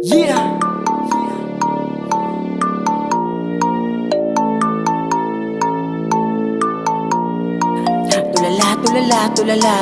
Yeah. Tulala, tulala, tulala.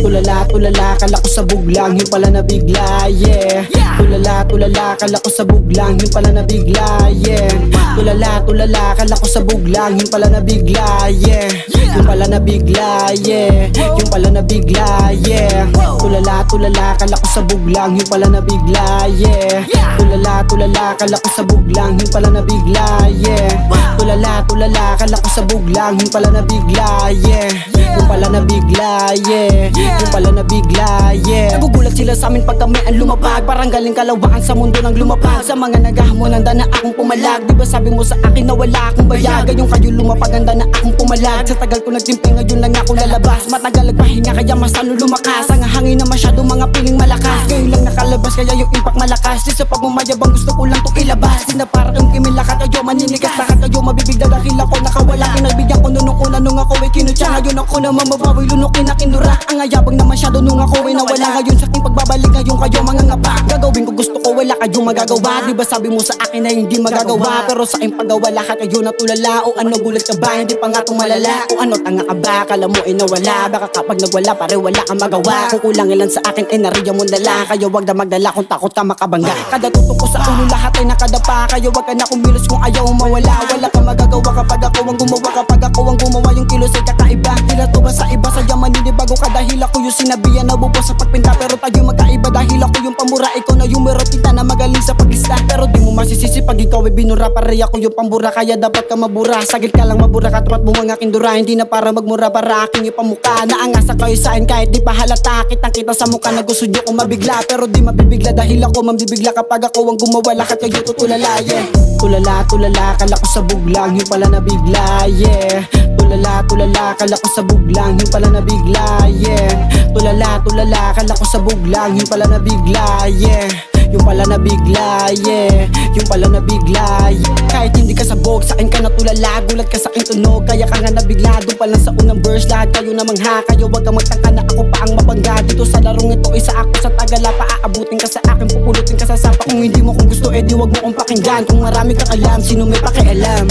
Tulala, tulala, kala ko sa buglang, yung pala nabigla, yeah. Tulala, tulala, kala ko sa buglang, yung pala nabigla, yeah. Tulala, tulala, kala ko sa buglang, yung pala nabigla, yeah. Yung pala nabigla, yeah. Yung pala nabigla, yeah. Tulala, tulala, kala ko sa buglang, yung pala nabigla, yeah. Tulala, tulala, kala ko sa buglang, yung pala nabigla, yeah. Tulala, tulala, kala ko sa buglang, yung pala nabigla, yeah. Yung pala nabigla, yeah. Yung pala nabigla, yeah. Nagugulat sila sa amin pag kami ang lumapag, parang galing kalawaan sa mundo ng lumapag. Sa mga naghahamon, handa na akong pumalag. Diba sabi mo sa akin na wala akong bayag? Ngayong kayo lumapag, handa na akong pumalag. Sa tagal ko nagtimpi, ngayon lang ako lalabas. Matagal nagpahinga, kaya mas lalo lumakas. Ang hangin na masyado, mga piling malakas. Ngayon lang nakalabas, kaya yung impact malakas. Di sa pagmamayabang, gusto ko lang to ilabas. Di na para kang kimilakat, kayo maninigas. Lahat kayo mabibigla dahil ako nakawala. Pinagbigyan ko nung una, nung ako ay kinutya. Ngayon ako naman mabawi, lunukin na kinura. Ang ayabang na masyado nung ako ay nawala. Ngayon sa aking pagbabalik, ngayon kayo mga ngapa. Gagawin ko gusto ko, wala kayong magagawa. Diba sabi mo sa akin na hindi magagawa, pero sa aking paggawa lahat kayo natulala. O ano, gulat ka ba? Hindi pa nga itong malala. O ano, tanga ka ba? Kala mo ay nawala. Baka kapag nagwala, pare wala kang magawa. Kung kulang ilan sa akin ay nariyan mo dala. Kayo wag na magdala kung takot ka makabangga. Kada tutok ko sa ulo lahat ay nakadapa. Kayo wag ka na kumilos kung ayaw mawala. Wala kang magagawa kapag ako ang gumawa. Kapag ako ang gumawa, yung kilos ay kakaiba. Tila to ba sa iba? Sadyang maninibago ka dahil ako yung sinabihan na bubo sa pagpinta. Pero tayo magkaiba dahil ako yung pamura. Ikaw na yung merotita na magaling sa paglista. Pero di mo masisisi pag ikaw ay binura. Pare ako yung pambura, kaya dapat ka mabura. Saglit ka lang mabura, katumat mo ang aking dura. Hindi na para magmura, para aking ipamuka. Naangasa kayo saan kahit di pa halata. Kitang kita sa mukha na gusto nyo kong mabigla. Pero di mabibigla dahil ako mambibigla kapag ako ang gumawa. Lahat kayo tutulala, yeah. Tulala, tulala, kala ko sa buglang, yung pala nabigla, yeah. Tulala, tulala, kala ko sa buglang, yung pala nabigla, yeah. Tulala, tulala, kala ko sa buglang, yung pala nabigla, yeah. Yung pala nabigla, yeah. Yung pala nabigla, yeah. Kahit hindi ka sabog, sa akin ka natulala. Gulat ka sa aking tunog, kaya ka nga nabigla. Doon pa lang sa unang verse, lahat kayo namang ha. Kayo wag kang magtangka na ako pa ang mabangga. Dito sa larong ito, isa ako sa tagala. Paaabutin ka sa akin, pupulutin ka sa sapa. Kung hindi mo kung gusto, edi wag mo kong pakinggan. Kung marami kang alam, sino may pakialam?